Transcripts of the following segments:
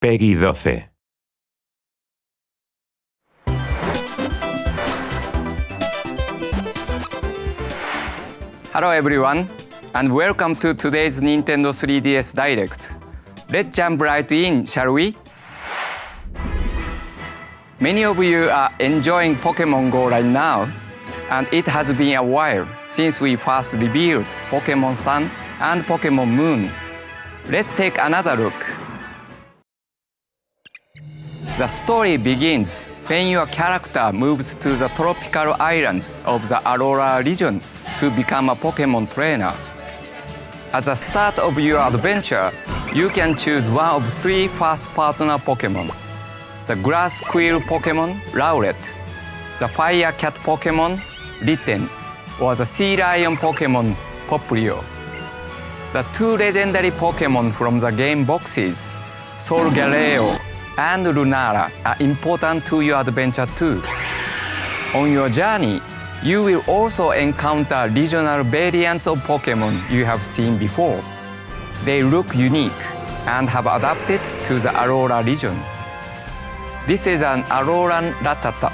Peggy 12. Hello everyone, and welcome to today's Nintendo 3DS Direct. Let's jump right in, shall we? Many of you are enjoying Pokemon Go right now, and it has been a while since we first revealed Pokemon Sun and Pokemon Moon. Let's take another look. The story begins when your character moves to the tropical islands of the Aurora region to become a Pokemon trainer. At the start of your adventure, you can choose one of three first partner Pokemon: the Grass Squirrel Pokemon, Rowlet, the Fire Cat Pokemon, Litten, or the Sea Lion Pokemon, Popplio. The two legendary Pokemon from the game boxes, Solgaleo and Lunara, are important to your adventure too. On your journey, you will also encounter regional variants of Pokemon you have seen before. They look unique and have adapted to the Aurora region. This is an Auroran Rattata.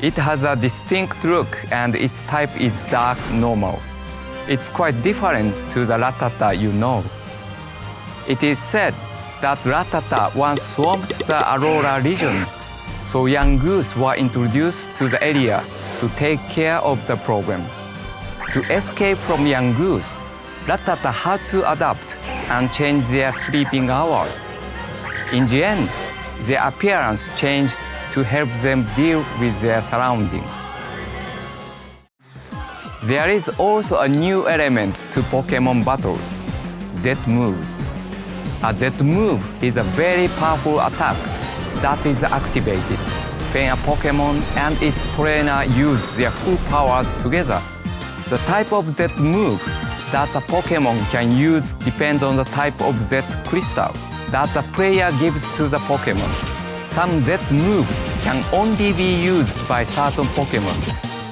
It has a distinct look and its type is dark normal. It's quite different to the Rattata you know. It is said that Rattata once swamped the Aurora region, so young goose were introduced to the area to take care of the problem. To escape from young goose, Rattata had to adapt and change their sleeping hours. In the end, their appearance changed to help them deal with their surroundings. There is also a new element to Pokemon battles: Z-moves. A Z-move is a very powerful attack that is activated when a Pokemon and its trainer use their full powers together. The type of Z-move that a Pokemon can use depends on the type of Z-crystal that the player gives to the Pokemon. Some Z-moves can only be used by certain Pokemon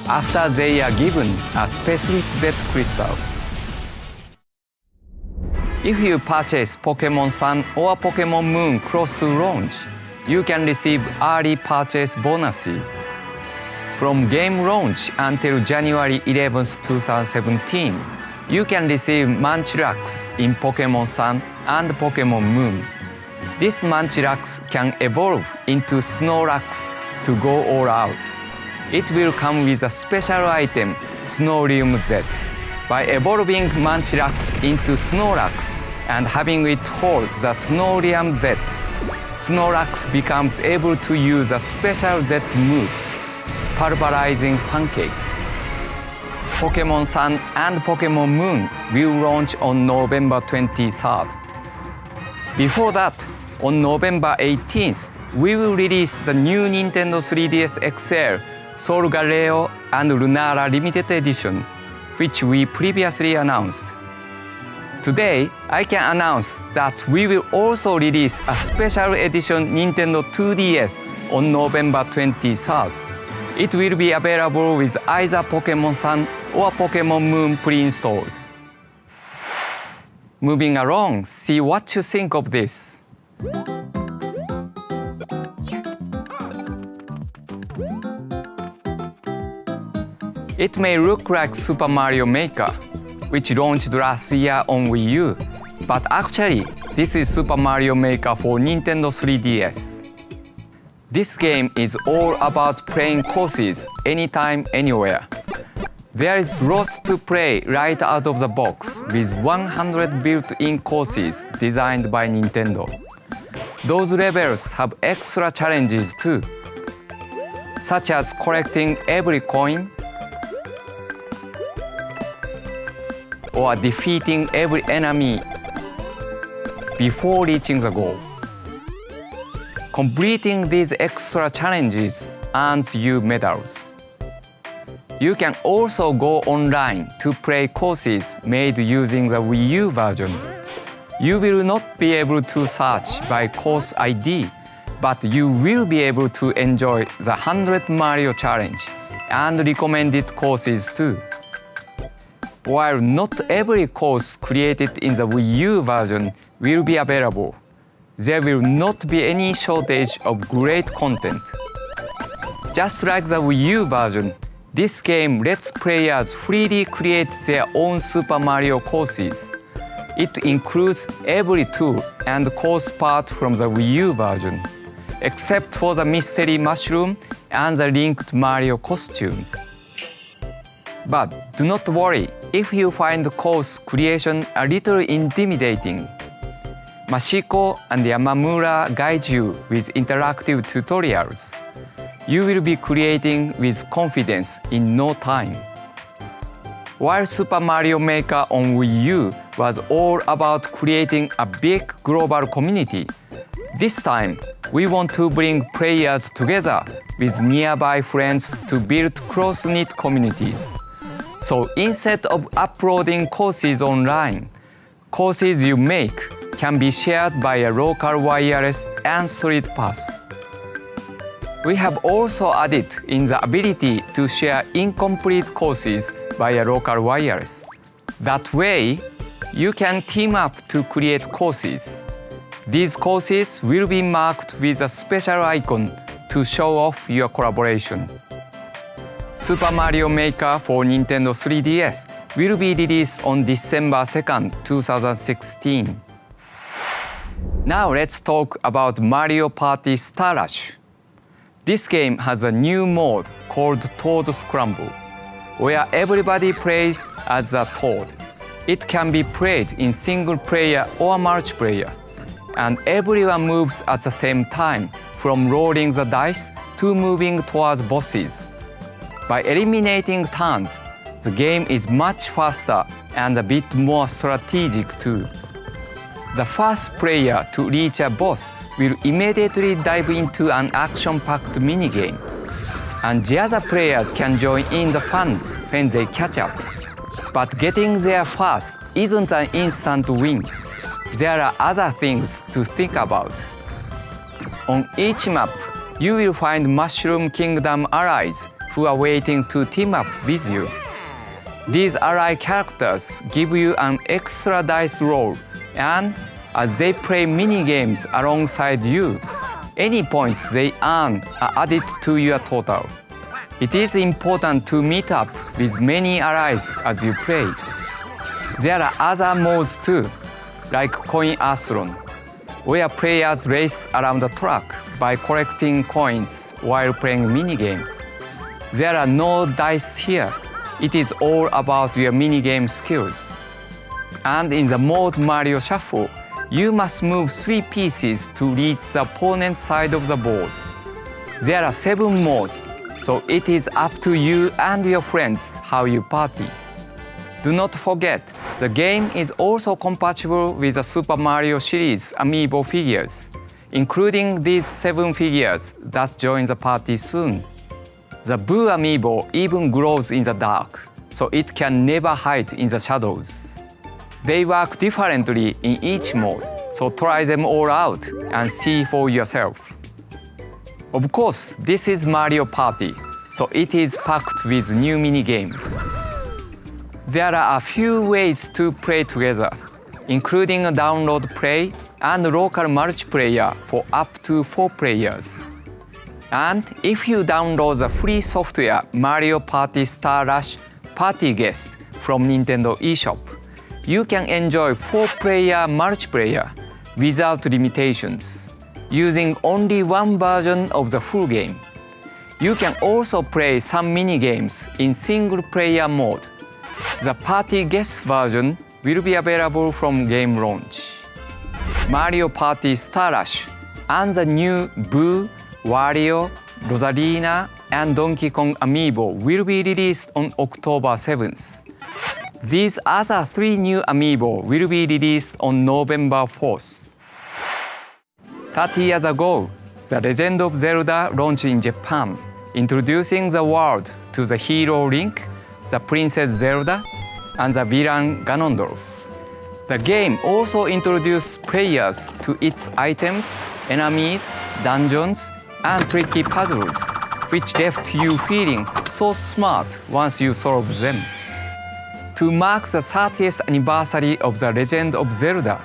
after they are given a specific Z-crystal. If you purchase Pokemon Sun or Pokemon Moon close to launch, you can receive early purchase bonuses. From game launch until January 11, 2017, you can receive Munchlax in Pokemon Sun and Pokemon Moon. This Munchlax can evolve into Snorlax to go all out. It will come with a special item, Snorrium Z. By evolving Munchlax into Snorlax and having it hold the Snorrium Z, Snorlax becomes able to use a special Z move, Pulverizing Pancake. Pokemon Sun and Pokemon Moon will launch on November 23rd. Before that, on November 18th, we will release the new Nintendo 3DS XL Solgaleo and Lunara Limited Edition, which we previously announced. Today, I can announce that we will also release a special edition Nintendo 2DS on November 23rd. It will be available with either Pokemon Sun or Pokemon Moon pre-installed. Moving along, see what you think of this. It may look like Super Mario Maker, which launched last year on Wii U, but actually, this is Super Mario Maker for Nintendo 3DS. This game is all about playing courses anytime, anywhere. There is lots to play right out of the box with 100 built-in courses designed by Nintendo. Those levels have extra challenges too, such as collecting every coin, or defeating every enemy before reaching the goal. Completing these extra challenges earns you medals. You can also go online to play courses made using the Wii U version. You will not be able to search by course ID, but you will be able to enjoy the 100 Mario Challenge and recommended courses too. While not every course created in the Wii U version will be available, there will not be any shortage of great content. Just like the Wii U version, this game lets players freely create their own Super Mario courses. It includes every tool and course part from the Wii U version, except for the mystery mushroom and the linked Mario costumes. But do not worry if you find the course creation a little intimidating. Mashiko and Yamamura guide you with interactive tutorials. You will be creating with confidence in no time. While Super Mario Maker on Wii U was all about creating a big global community, this time we want to bring players together with nearby friends to build close-knit communities. So instead of uploading courses online, courses you make can be shared by a local wireless and street pass. We have also added in the ability to share incomplete courses via local wireless. That way, you can team up to create courses. These courses will be marked with a special icon to show off your collaboration. Super Mario Maker for Nintendo 3DS will be released on December 2nd, 2016. Now let's talk about Mario Party Star Rush. This game has a new mode called Toad Scramble, where everybody plays as a Toad. It can be played in single player or multiplayer, and everyone moves at the same time, from rolling the dice to moving towards bosses. By eliminating turns, the game is much faster and a bit more strategic too. The first player to reach a boss will immediately dive into an action-packed minigame, and the other players can join in the fun when they catch up. But getting there first isn't an instant win. There are other things to think about. On each map, you will find Mushroom Kingdom allies who are waiting to team up with you. These ally characters give you an extra dice roll, and as they play mini-games alongside you, any points they earn are added to your total. It is important to meet up with many allies as you play. There are other modes too, like Coin Athlon, where players race around the track by collecting coins while playing mini-games. There are no dice here. It is all about your mini-game skills. And in the mode Mario Shuffle, you must move 3 pieces to reach the opponent's side of the board. There are 7 modes, so it is up to you and your friends how you party. Do not forget, the game is also compatible with the Super Mario series amiibo figures, including these 7 figures that join the party soon. The Boo amiibo even glows in the dark, so it can never hide in the shadows. They work differently in each mode, so try them all out and see for yourself. Of course, this is Mario Party, so it is packed with new mini-games. There are a few ways to play together, including a download play and local multiplayer for up to 4 players. And if you download the free software Mario Party Star Rush Party Guest from Nintendo eShop, you can enjoy 4-player multiplayer without limitations, using only one version of the full game. You can also play some mini-games in single-player mode. The Party Guest version will be available from game launch. Mario Party Star Rush and the new Boo, Wario, Rosalina, and Donkey Kong amiibo will be released on October 7th. These other 3 new amiibo will be released on November 4th. 30 years ago, The Legend of Zelda launched in Japan, introducing the world to the hero Link, the Princess Zelda, and the villain Ganondorf. The game also introduced players to its items, enemies, dungeons, and tricky puzzles, which left you feeling so smart once you solved them. To mark the 30th anniversary of The Legend of Zelda,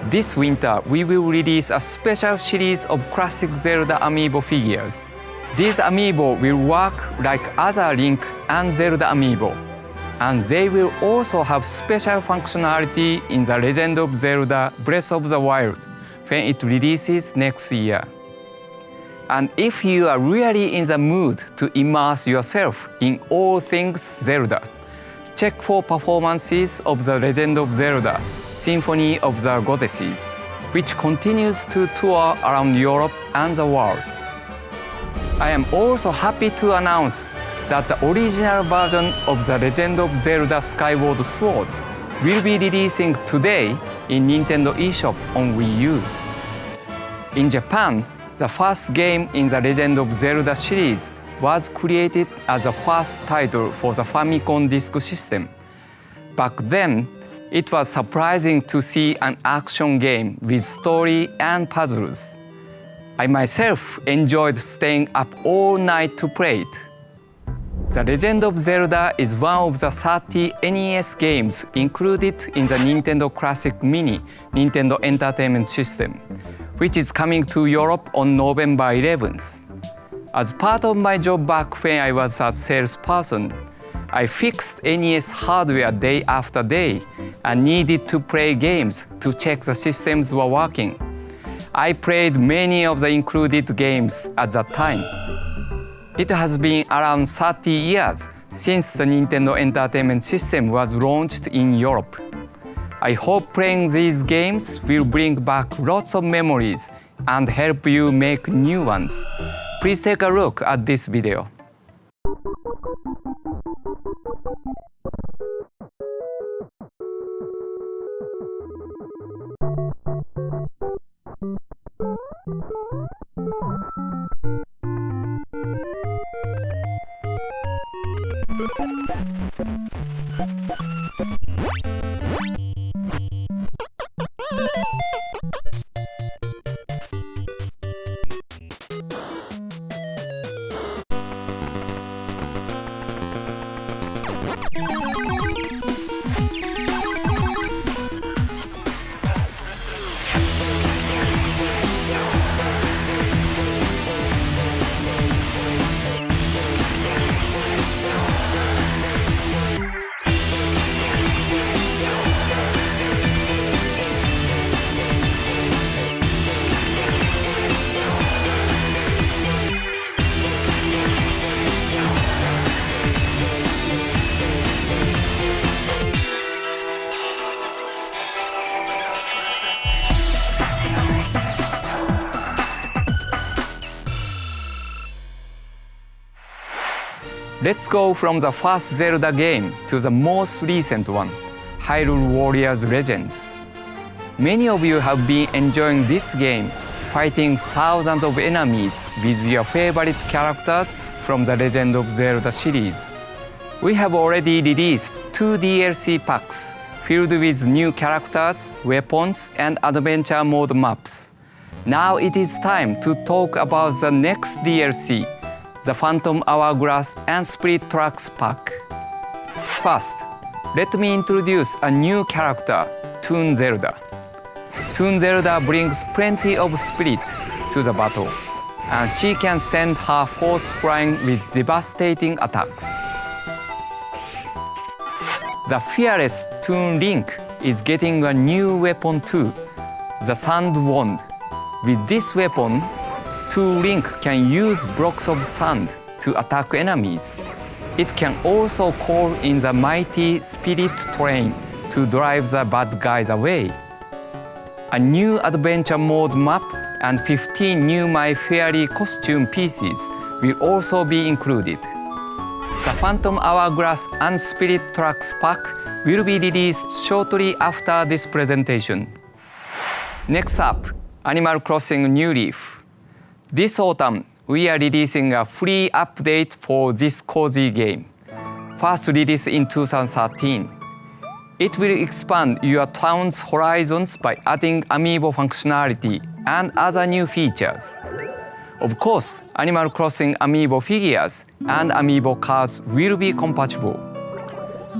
This winter, we will release a special series of classic Zelda amiibo figures. These amiibo will work like other Link and Zelda amiibo, and they will also have special functionality in The Legend of Zelda Breath of the Wild when it releases next year. And if you are really in the mood to immerse yourself in all things Zelda, check for performances of The Legend of Zelda Symphony of the Goddesses, which continues to tour around Europe and the world. I am also happy to announce that the original version of The Legend of Zelda Skyward Sword will be releasing today in Nintendo eShop on Wii U. In Japan, the first game in the Legend of Zelda series was created as the first title for the Famicom Disk System. Back then, it was surprising to see an action game with story and puzzles. I myself enjoyed staying up all night to play it. The Legend of Zelda is one of the 30 NES games included in the Nintendo Classic Mini Nintendo Entertainment System, which is coming to Europe on November 11th. As part of my job back when I was a salesperson, I fixed NES hardware day after day and needed to play games to check the systems were working. I played many of the included games at that time. It has been around 30 years since the Nintendo Entertainment System was launched in Europe. I hope playing these games will bring back lots of memories and help you make new ones. Please take a look at this video. Let's go from the first Zelda game to the most recent one, Hyrule Warriors Legends. Many of you have been enjoying this game, fighting thousands of enemies with your favorite characters from the Legend of Zelda series. We have already released 2 DLC packs filled with new characters, weapons, and adventure mode maps. Now it is time to talk about the next DLC, the Phantom Hourglass and Spirit Tracks pack. First, let me introduce a new character, Toon Zelda. Toon Zelda brings plenty of spirit to the battle, and she can send her force flying with devastating attacks. The fearless Toon Link is getting a new weapon too, the Sand Wand. With this weapon, Toon Link can use blocks of sand to attack enemies. It can also call in the mighty Spirit Train to drive the bad guys away. A new adventure mode map and 15 new My Fairy costume pieces will also be included. The Phantom Hourglass and Spirit Tracks pack will be released shortly after this presentation. Next up, Animal Crossing New Leaf. This autumn, we are releasing a free update for this cozy game. First released in 2013. It will expand your town's horizons by adding amiibo functionality and other new features. Of course, Animal Crossing amiibo figures and amiibo cards will be compatible.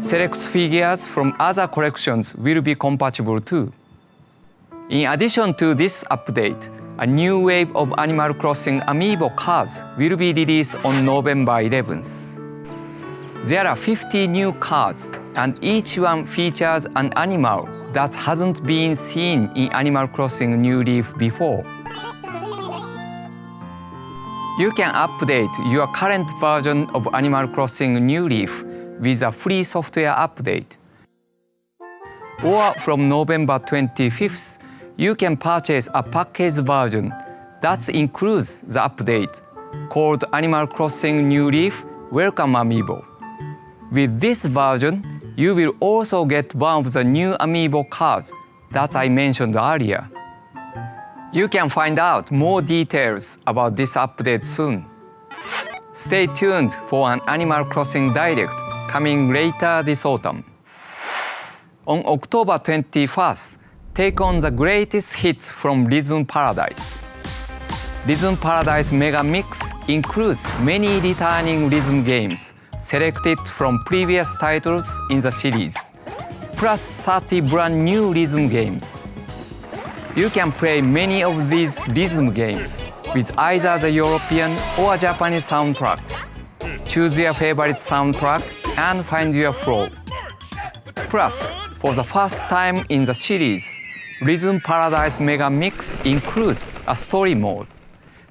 Select figures from other collections will be compatible too. In addition to this update, a new wave of Animal Crossing Amiibo cards will be released on November 11th. There are 50 new cards, and each one features an animal that hasn't been seen in Animal Crossing New Leaf before. You can update your current version of Animal Crossing New Leaf with a free software update. Or from November 25th, you can purchase a packaged version that includes the update called Animal Crossing New Leaf Welcome Amiibo. With this version, you will also get one of the new Amiibo cards that I mentioned earlier. You can find out more details about this update soon. Stay tuned for an Animal Crossing Direct coming later this autumn. On October 21st, take on the greatest hits from Rhythm Paradise. Rhythm Paradise Mega Mix includes many returning rhythm games selected from previous titles in the series, plus 30 brand new rhythm games. You can play many of these rhythm games with either the European or Japanese soundtracks. Choose your favorite soundtrack and find your flow. Plus, for the first time in the series, Rhythm Paradise Mega Mix includes a story mode.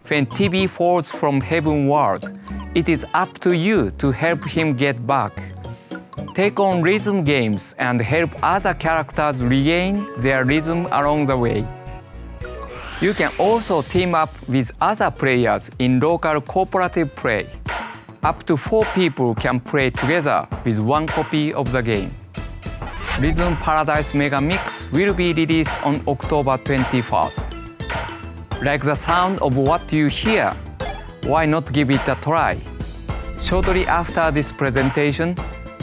When TV falls from Heaven World, it is up to you to help him get back. Take on rhythm games and help other characters regain their rhythm along the way. You can also team up with other players in local cooperative play. Up to 4 people can play together with one copy of the game. Rhythm Paradise Mega Mix will be released on October 21st. Like the sound of what you hear? Why not give it a try? Shortly after this presentation,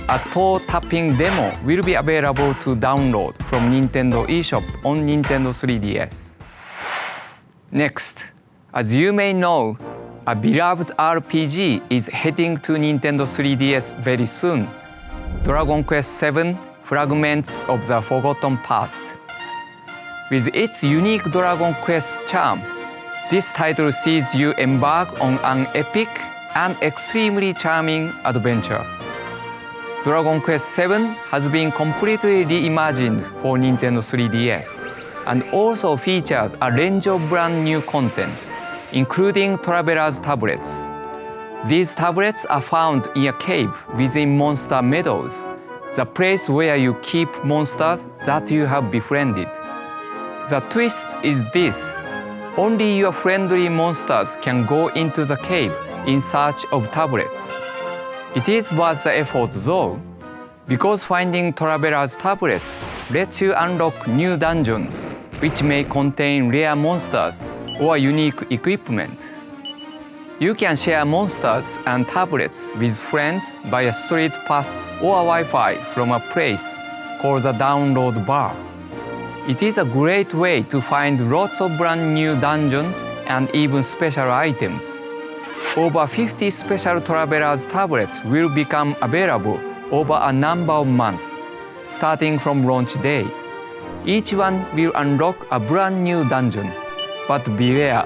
a toe tapping demo will be available to download from Nintendo eShop on Nintendo 3DS. Next, as you may know, a beloved RPG is heading to Nintendo 3DS very soon. Dragon Quest VII Fragments of the Forgotten Past. With its unique Dragon Quest charm, this title sees you embark on an epic and extremely charming adventure. Dragon Quest VII has been completely reimagined for Nintendo 3DS and also features a range of brand new content, including Traveler's Tablets. These tablets are found in a cave within Monster Meadows, the place where you keep monsters that you have befriended. The twist is this: only your friendly monsters can go into the cave in search of tablets. It is worth the effort though, because finding Traveler's Tablets lets you unlock new dungeons, which may contain rare monsters or unique equipment. You can share monsters and tablets with friends via street pass or Wi-Fi from a place called the download bar. It is a great way to find lots of brand new dungeons and even special items. Over 50 special Traveler's Tablets will become available over a number of months, starting from launch day. Each one will unlock a brand new dungeon, but beware.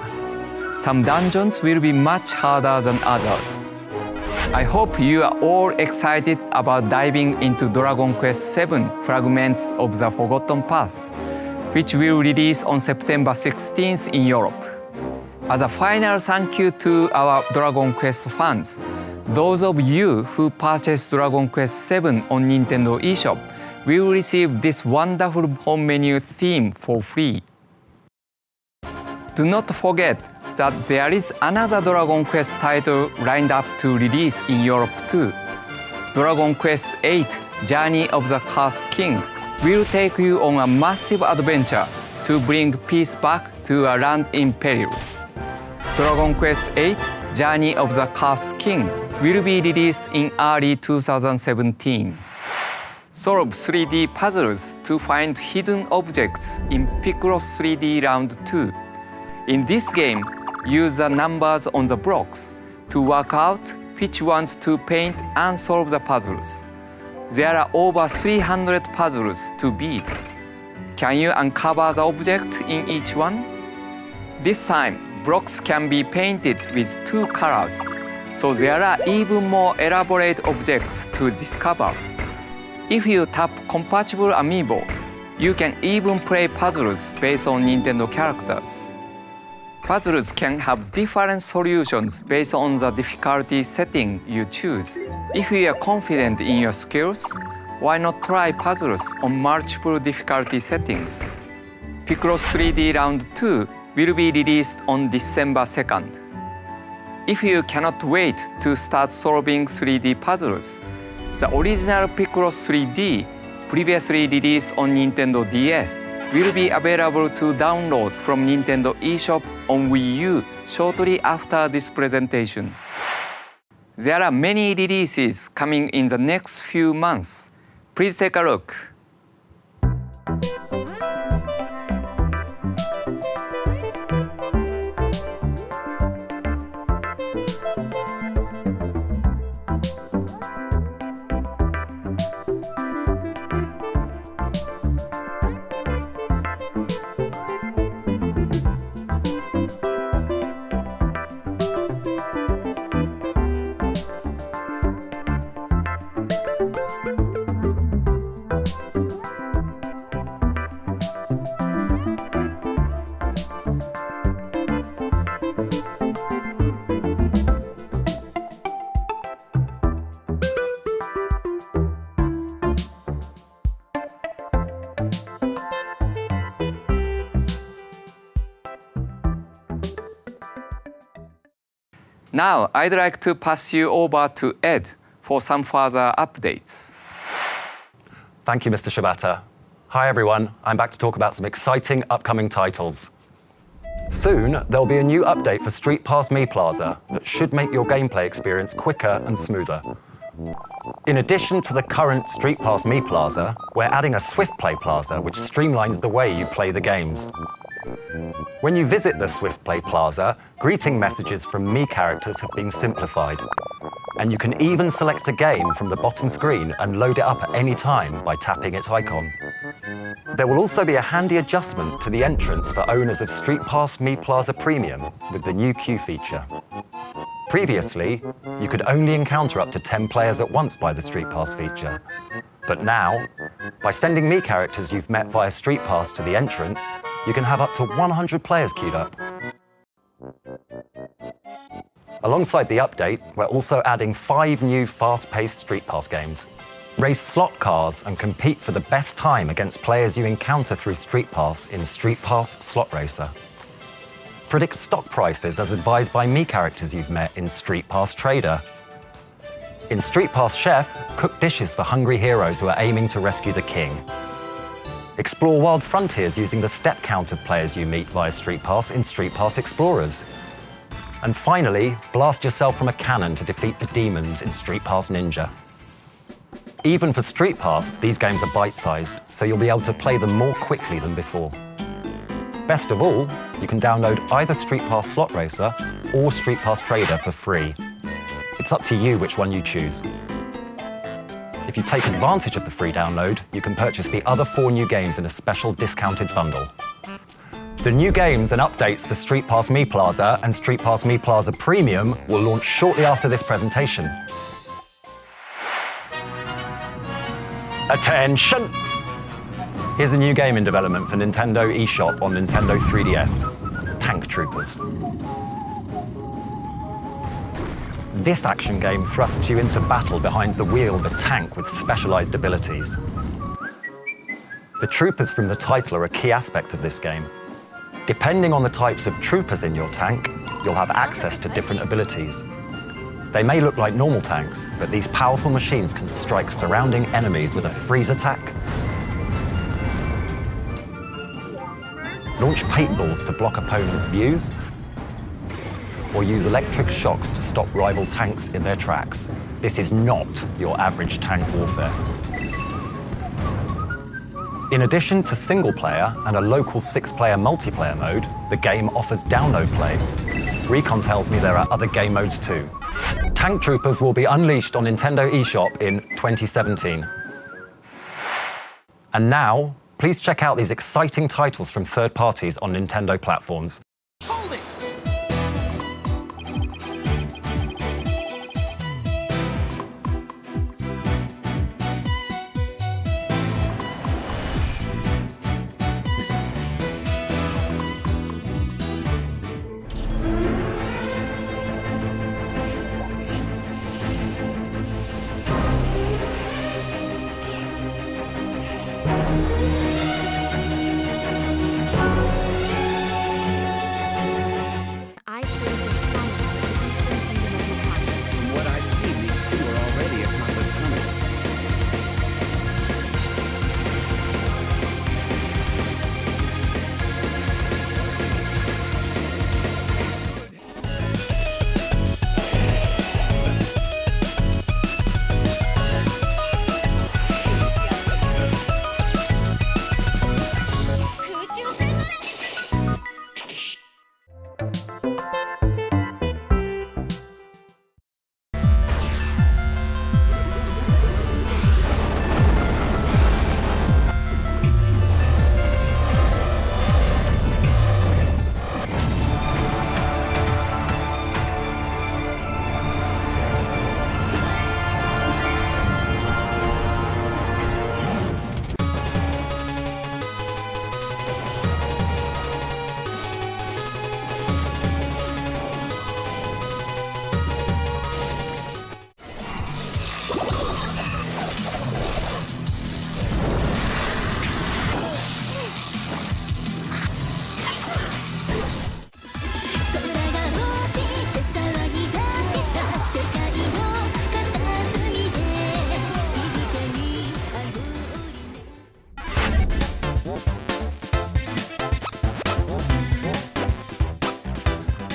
Some dungeons will be much harder than others. I hope you are all excited about diving into Dragon Quest VII Fragments of the Forgotten Past, which will release on September 16th in Europe. As a final thank you to our Dragon Quest fans, those of you who purchased Dragon Quest VII on Nintendo eShop will receive this wonderful home menu theme for free. Do not forget that there is another Dragon Quest title lined up to release in Europe too. Dragon Quest VIII Journey of the Cursed King will take you on a massive adventure to bring peace back to a land in peril. Dragon Quest VIII Journey of the Cursed King will be released in early 2017. Solve 3D puzzles to find hidden objects in Picross 3D Round 2. In this game, use the numbers on the blocks to work out which ones to paint and solve the puzzles. There are over 300 puzzles to beat. Can you uncover the object in each one? This time, blocks can be painted with 2 colors, so there are even more elaborate objects to discover. If you tap compatible amiibo, you can even play puzzles based on Nintendo characters. Puzzles can have different solutions based on the difficulty setting you choose. If you are confident in your skills, why not try puzzles on multiple difficulty settings? Picross 3D Round 2 will be released on December 2nd. If you cannot wait to start solving 3D puzzles, the original Picross 3D, previously released on Nintendo DS, will be available to download from Nintendo eShop on Wii U shortly after this presentation. There are many releases coming in the next few months. Please take a look. Now, I'd like to pass you over to Ed for some further updates. Thank you, Mr. Shibata. Hi, everyone. I'm back to talk about some exciting upcoming titles. Soon, there'll be a new update for Street Pass Me Plaza that should make your gameplay experience quicker and smoother. In addition to the current Street Pass Me Plaza, we're adding a Swift Play Plaza, which streamlines the way you play the games. When you visit the Swift Play Plaza, greeting messages from Me characters have been simplified. And you can even select a game from the bottom screen and load it up at any time by tapping its icon. There will also be a handy adjustment to the entrance for owners of Street Pass Me Plaza Premium with the new queue feature. Previously, you could only encounter up to 10 players at once by the Street Pass feature. But now, by sending Me characters you've met via Street Pass to the entrance, you can have up to 100 players queued up. Alongside the update, we're also adding 5 new fast-paced Street Pass games. Race slot cars and compete for the best time against players you encounter through Street Pass in Street Pass Slot Racer. Predict stock prices as advised by Me characters you've met in Street Pass Trader. In Street Pass Chef, cook dishes for hungry heroes who are aiming to rescue the king. Explore wild frontiers using the step count of players you meet via Street Pass in Street Pass Explorers. And finally, blast yourself from a cannon to defeat the demons in Street Pass Ninja. Even for Street Pass, these games are bite-sized, so you'll be able to play them more quickly than before. Best of all, you can download either Street Pass Slot Racer or Street Pass Trader for free. It's up to you which one you choose. If you take advantage of the free download, you can purchase the other 4 new games in a special discounted bundle. The new games and updates for Street Pass Me Plaza and Street Pass Me Plaza Premium will launch shortly after this presentation. Attention! Here's a new game in development for Nintendo eShop on Nintendo 3DS, Tank Troopers. This action game thrusts you into battle behind the wheel of a tank with specialized abilities. The troopers from the title are a key aspect of this game. Depending on the types of troopers in your tank, you'll have access to different abilities. They may look like normal tanks, but these powerful machines can strike surrounding enemies with a freeze attack, launch paintballs to block opponents' views, or use electric shocks to stop rival tanks in their tracks. This is not your average tank warfare. In addition to single-player and a local 6-player multiplayer mode, the game offers download play. Recon tells me there are other game modes too. Tank Troopers will be unleashed on Nintendo eShop in 2017. And now, please check out these exciting titles from third parties on Nintendo platforms. Hold it! I served as common for the Eastern Kingdom of Muchas. From what I've seen, these two are already accomplished hunters.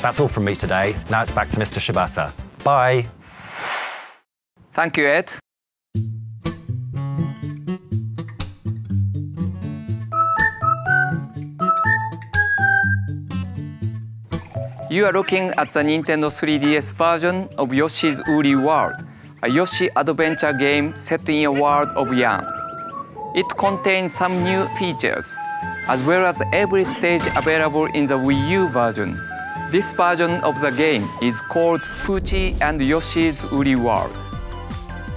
That's all from me today. Now it's back to Mr. Shibata. Bye. Thank you, Ed. You are looking at the Nintendo 3DS version of Yoshi's Woolly World, a Yoshi adventure game set in a world of yarn. It contains some new features, as well as every stage available in the Wii U version. This version of the game is called Poochie and Yoshi's Woolly World.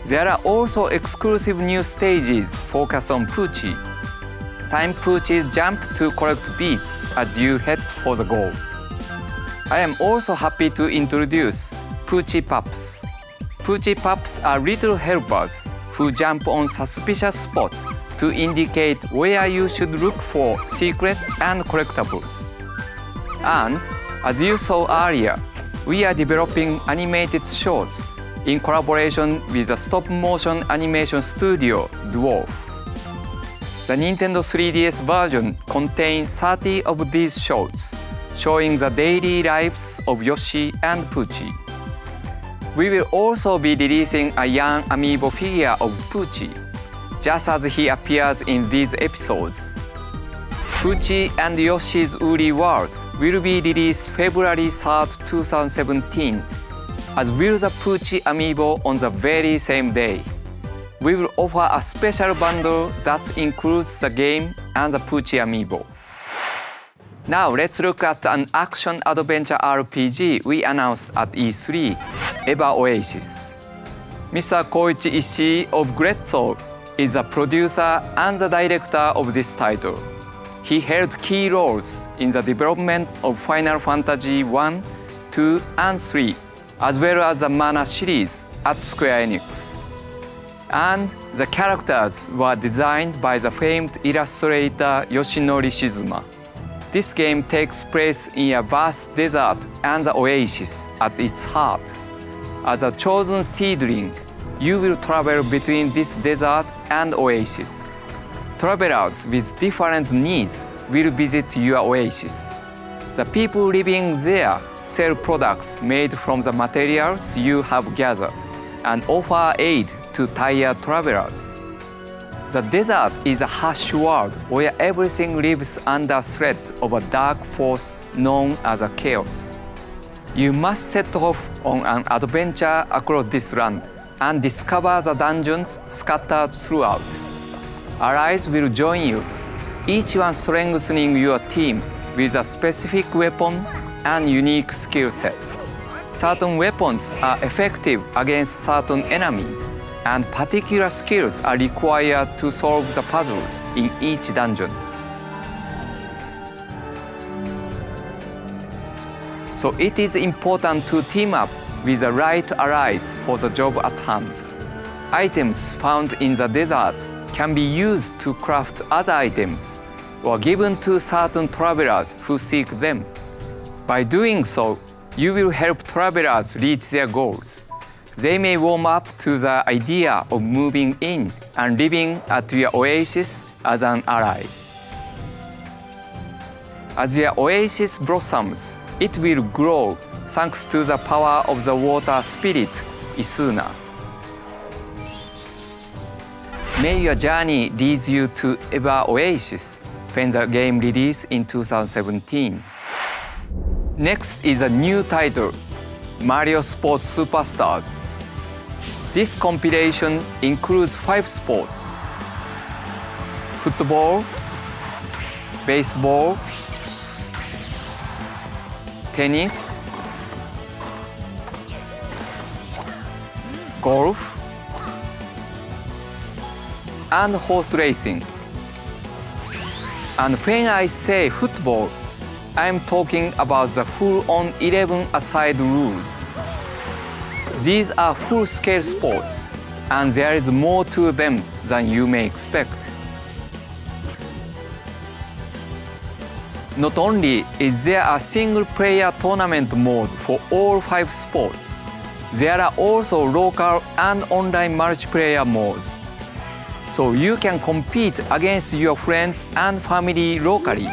There are also exclusive new stages focused on Poochie. Time Poochies jump to collect beats as you head for the goal. I am also happy to introduce Poochie Pups. Poochie Pups are little helpers who jump on suspicious spots to indicate where you should look for secret and collectibles. And as you saw earlier, we are developing animated shorts in collaboration with the stop-motion animation studio Dwarf. The Nintendo 3DS version contains 30 of these shorts, showing the daily lives of Yoshi and Poochie. We will also be releasing a yarn amiibo figure of Poochie, just as he appears in these episodes. Poochie and Yoshi's Woolly World will be released February 3rd, 2017, as will the Poochie amiibo on the very same day. We will offer a special bundle that includes the game and the Poochie amiibo. Now let's look at an action-adventure RPG we announced at E3, Eva Oasis. Mr. Koichi Ishii of Great Soul is the producer and the director of this title. He held key roles in the development of Final Fantasy 1, 2, and 3, as well as the Mana series at Square Enix. And the characters were designed by the famed illustrator Yoshinori Shizuma. This game takes place in a vast desert and the oasis at its heart. As a chosen seedling, you will travel between this desert and oasis. Travelers with different needs will visit your oasis. The people living there sell products made from the materials you have gathered and offer aid to tired travelers. The desert is a harsh world where everything lives under threat of a dark force known as a chaos. You must set off on an adventure across this land and discover the dungeons scattered throughout. Allies will join you, each one strengthening your team with a specific weapon and unique skill set. Certain weapons are effective against certain enemies, and particular skills are required to solve the puzzles in each dungeon. So it is important to team up with the right allies for the job at hand. Items found in the desert can be used to craft other items or given to certain travelers who seek them. By doing so, you will help travelers reach their goals. They may warm up to the idea of moving in and living at your oasis as an ally. As your oasis blossoms, it will grow thanks to the power of the water spirit, Isuna. May your journey lead you to Ever Oasis when the game released in 2017. Next is a new title, Mario Sports Superstars. This compilation includes 5 sports: football, baseball, tennis, golf, and horse racing. And when I say football, I'm talking about the full-on 11-a-side rules. These are full-scale sports, and there is more to them than you may expect. Not only is there a single-player tournament mode for all 5 sports, there are also local and online multiplayer modes. So you can compete against your friends and family locally,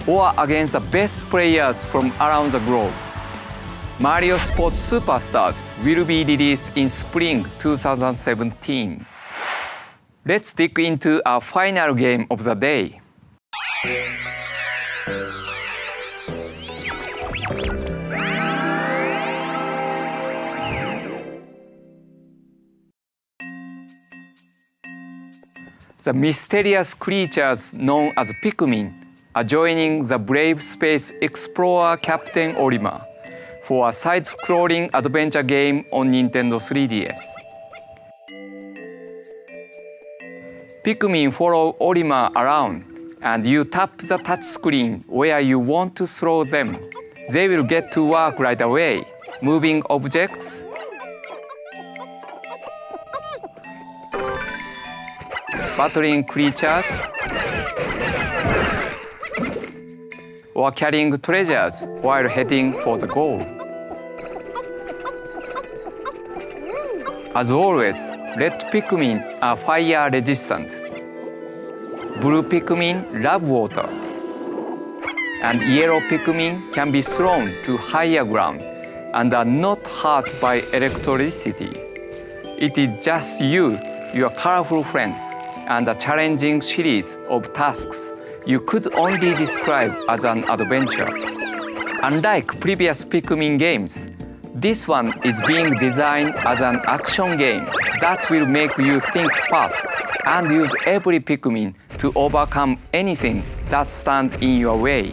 or against the best players from around the globe. Mario Sports Superstars will be released in spring 2017. Let's dig into our final game of the day. The mysterious creatures known as Pikmin are joining the brave space explorer Captain Olimar for a side-scrolling adventure game on Nintendo 3DS. Pikmin follow Olimar around, and you tap the touchscreen where you want to throw them. They will get to work right away, moving objects, battling creatures, or carrying treasures while heading for the goal. As always, red Pikmin are fire resistant. Blue Pikmin love water. And yellow Pikmin can be thrown to higher ground and are not hurt by electricity. It is just you, your colorful friends, and a challenging series of tasks you could only describe as an adventure. Unlike previous Pikmin games, this one is being designed as an action game that will make you think fast and use every Pikmin to overcome anything that stands in your way.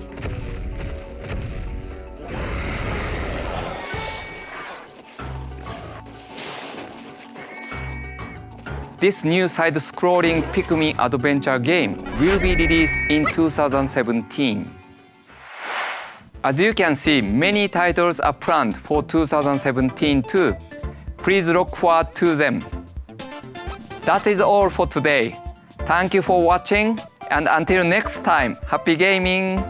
This new side-scrolling Pikmin adventure game will be released in 2017. As you can see, many titles are planned for 2017 too. Please look forward to them. That is all for today. Thank you for watching, and until next time, happy gaming!